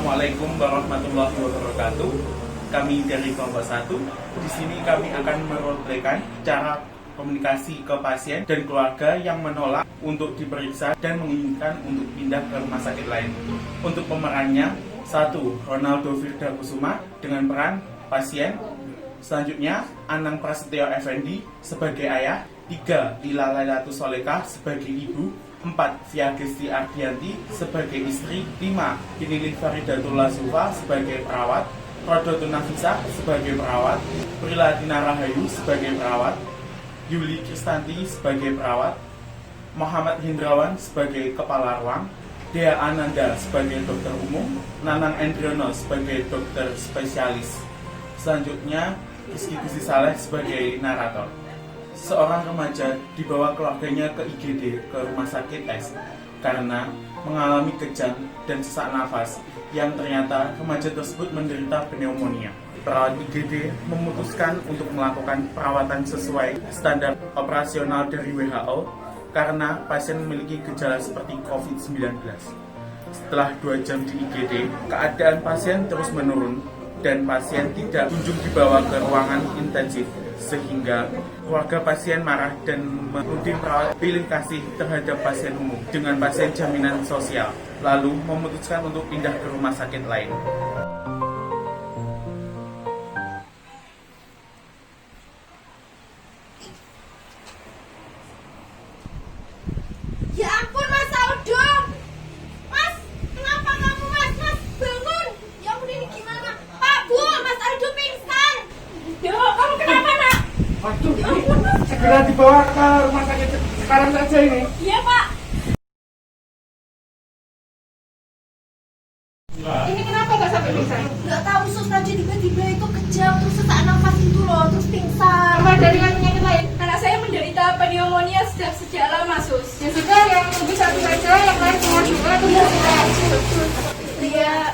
Assalamualaikum warahmatullahi wabarakatuh. Kami dari kelompok 1. Di sini kami akan meroleplay cara komunikasi ke pasien dan keluarga yang menolak untuk diperiksa dan menginginkan untuk pindah ke rumah sakit lain. Untuk pemerannya, 1. Ronaldo Firda Kusuma dengan peran pasien. Selanjutnya, Anang Prasetyo Effendi sebagai ayah. 3. Lila Lailatus Soleka sebagai ibu. 4. Via Gesti Ardianti sebagai istri. 5. Pinilih Faridatullah Sufa sebagai perawat. Rodotun Nafisa sebagai perawat. Prila Dina Rahayu sebagai perawat. Yuli Kristanti sebagai perawat. Muhammad Hindrawan sebagai kepala ruang. Dea Ananda sebagai dokter umum. Nanang Endriono sebagai dokter spesialis. Selanjutnya, Rizky Gusti Saleh sebagai narator. Seorang remaja dibawa keluarganya ke IGD, ke Rumah Sakit S, karena mengalami kejang dan sesak nafas yang ternyata remaja tersebut menderita pneumonia. Perawat IGD memutuskan untuk melakukan perawatan sesuai standar operasional dari WHO karena pasien memiliki gejala seperti COVID-19. Setelah 2 jam di IGD, keadaan pasien terus menurun dan pasien tidak kunjung dibawa ke ruangan intensif, sehingga keluarga pasien marah dan menuding perawat pilih kasih terhadap pasien umum dengan pasien jaminan sosial, lalu memutuskan untuk pindah ke rumah sakit lain. Ya ampun Mas Aldo, Mas, kenapa kamu Mas bangun? Ya ampun ini gimana? Pak Bu, Mas Aldo pingsan. Yo, kamu kenapa nak? Waduh, ini segera dibawa ke rumah sakit sekarang saja ini. Iya Pak. Ini kenapa kok sampai pingsan? Nggak tahu sus, tadi tiba-tiba itu kejang terus sesak nafas itu loh, terus pingsan. Apa dari penyakit lain? Anak saya menderita pneumonia sejak lama sus. Ya sudah, yang lebih satu saja, yang lain semua juga tunggu.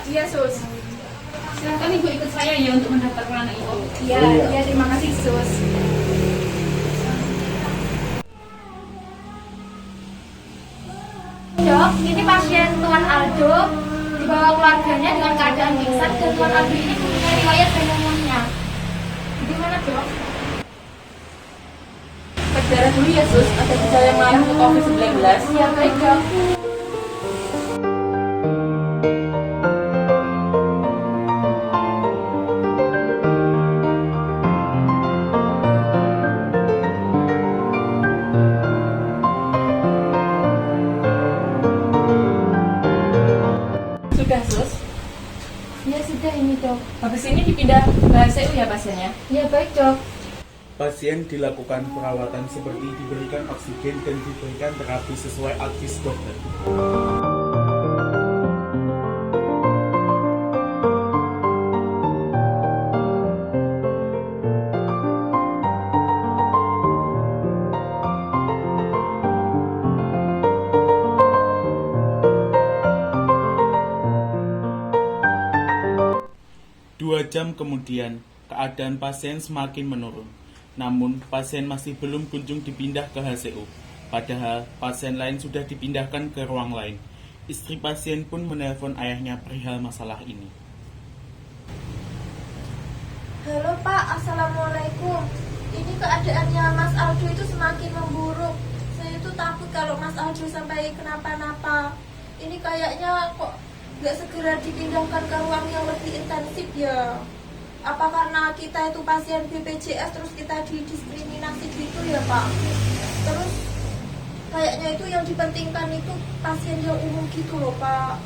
Iya sus. Silakan ibu ikut saya ya untuk mendaftarkan anak ibu. Iya terima kasih sus. Dok, ini pasien Tuan Aldo dibawa keluarganya dengan keadaan pingsan dan Tuan Aldo ini punya riwayat pneumonia. Gimana dok? Cek darah dulu ya sus, ada gejala yang lain untuk COVID-19. Ya baik dok. Sudah sus, Ya sudah ini dok. habis ini dipindah ke HCU ya pasiennya. Ya baik dok. Pasien dilakukan perawatan seperti diberikan oksigen dan diberikan terapi sesuai advis dokter. Dua jam kemudian, keadaan pasien semakin menurun. Namun, pasien masih belum kunjung dipindah ke HCU. Padahal, pasien lain sudah dipindahkan ke ruang lain. Istri pasien pun menelpon ayahnya perihal masalah ini. Halo Pak, Assalamualaikum. Ini keadaannya Mas Aldo itu semakin memburuk. Saya itu takut kalau Mas Aldo sampai kenapa-napa. Ini kayaknya kok nggak segera dipindahkan ke ruang yang lebih intensif ya? Apa karena kita itu pasien BPJS terus kita didiskriminasi gitu ya Pak? Terus kayaknya itu yang dipentingkan itu pasien yang umum gitu loh Pak.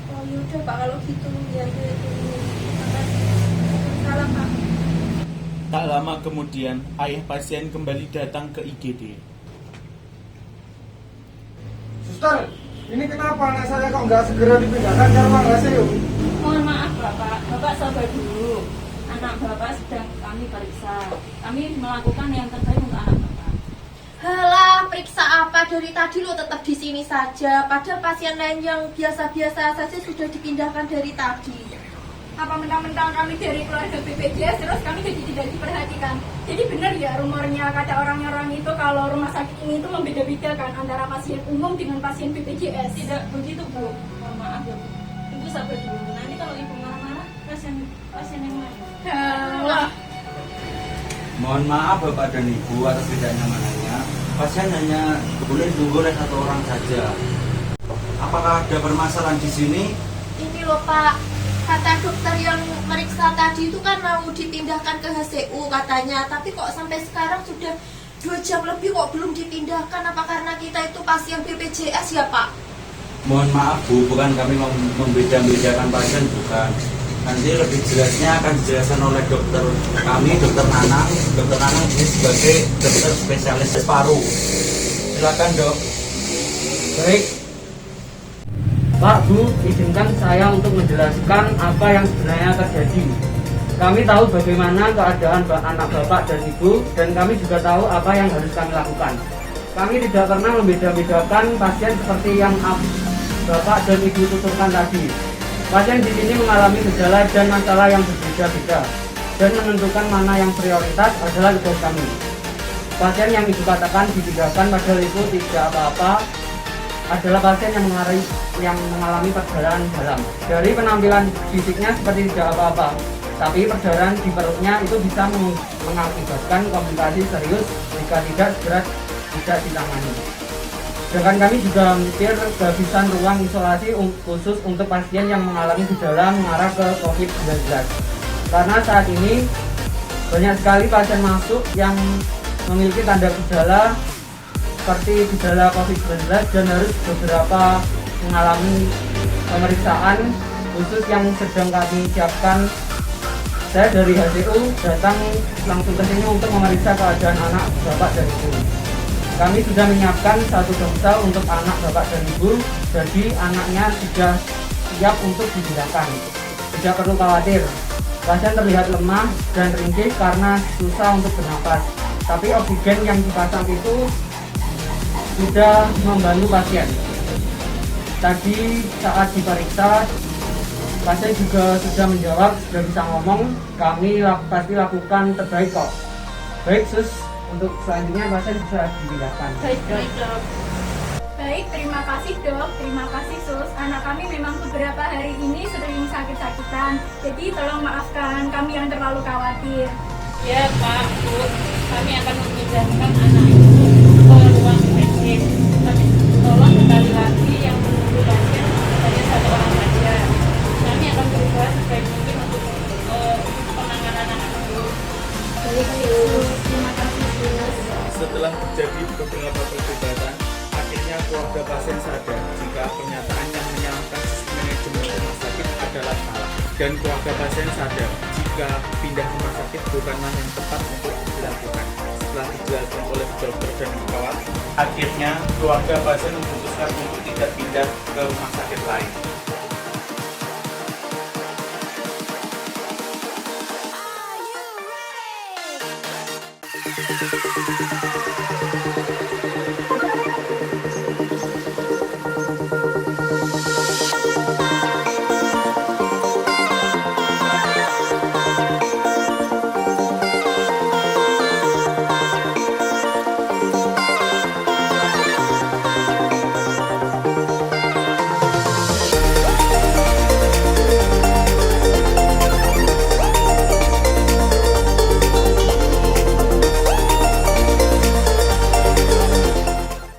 Oh yaudah Pak kalau gitu ya itu. Salam Pak. Tak lama kemudian, ayah pasien kembali datang ke IGD. Suster, ini kenapa anak saya kok nggak segera dipindahkan ke ruang HCU? Mohon maaf Bapak sabar dulu. Anak Bapak sedang kami periksa. Kami melakukan yang terbaik untuk anak Bapak. Halah, periksa apa dari tadi lo tetap di sini saja. Padahal pasien lain yang biasa-biasa saja sudah dipindahkan dari tadi. Apa mentang-mentang kami dari keluarga BPJS terus kami jadi tidak diperhatikan. Jadi benar ya rumornya kata orang-orang itu kalau rumah sakit ini itu membeda-bedakan antara pasien umum dengan pasien BPJS. Tidak begitu Bu. Mohon maaf ya Bu. Ibu sabar dulu. Mohon maaf Bapak dan Ibu atas tidak nyamanannya. Pasien hanya boleh tunggu oleh 1 orang saja. Apakah ada permasalahan di sini? Ini loh Pak, kata dokter yang meriksa tadi itu kan mau dipindahkan ke HCU katanya, tapi kok sampai sekarang sudah 2 jam lebih kok belum dipindahkan. Apa karena kita itu pasien BPJS ya Pak? Mohon maaf Bu, bukan kami membeda-bedakan pasien, bukan. Nanti lebih jelasnya akan dijelaskan oleh dokter kami, dokter Nanang. Dokter Nanang ini sebagai dokter spesialis paru. Silakan Dok. Baik, Pak, Bu, izinkan saya untuk menjelaskan apa yang sebenarnya terjadi. Kami tahu bagaimana keadaan anak Bapak dan Ibu, dan kami juga tahu apa yang harus kami lakukan. Kami tidak pernah membeda-bedakan pasien seperti yang Bapak dan Ibu tuturkan tadi. Pasien di sini mengalami gejala dan masalah yang berbeda-beda, dan menentukan mana yang prioritas adalah tugas kami. Pasien yang Ibu katakan dipindahkan padahal itu tidak apa-apa adalah pasien yang mengalami perdarahan dalam. Dari penampilan fisiknya seperti tidak apa-apa, tapi perdarahan di perutnya itu bisa mengakibatkan komplikasi serius jika tidak ditangani. Sedangkan kami juga memikir kehabisan ruang isolasi khusus untuk pasien yang mengalami gejala mengarah ke COVID-19. Karena saat ini banyak sekali pasien masuk yang memiliki tanda gejala seperti gejala COVID-19 dan harus beberapa mengalami pemeriksaan khusus yang sedang kami siapkan. Saya dari HCU datang langsung ke sini untuk memeriksa keadaan anak Bapak dan Ibu. Kami sudah menyiapkan 1 dosis untuk anak Bapak dan Ibu, jadi anaknya sudah siap untuk dipindahkan. Tidak perlu khawatir, pasien terlihat lemah dan ringkih karena susah untuk bernapas. Tapi oksigen yang dipasang itu sudah membantu pasien. Tadi saat diperiksa, pasien juga sudah menjawab, sudah bisa ngomong. Kami pasti lakukan terbaik kok. Baik Sus, untuk selanjutnya pasien bisa dipindahkan. Baik Dok. Baik, terima kasih Dok, terima kasih Sus. Anak kami memang beberapa hari ini sering sakit-sakitan, jadi tolong maafkan kami yang terlalu khawatir. Ya Pak, Bu, kami akan memindahkan anak itu ke ruang intensif. Tapi tolong sekali lagi yang menunggu pasien hanya 1 orang saja. Kami akan berusaha sebaik mungkin untuk penanganan anak itu. Baik Sus, terima kasih Sus. Setelah terjadi beberapa perdebatan, akhirnya keluarga pasien sadar jika pernyataan yang menyalahkan sistem manajemen rumah sakit adalah salah. Dan keluarga pasien sadar jika pindah rumah sakit bukanlah yang tepat untuk dilakukan. Setelah dijelaskan oleh dokter dan perawat, akhirnya keluarga pasien memutuskan untuk tidak pindah ke rumah sakit lain.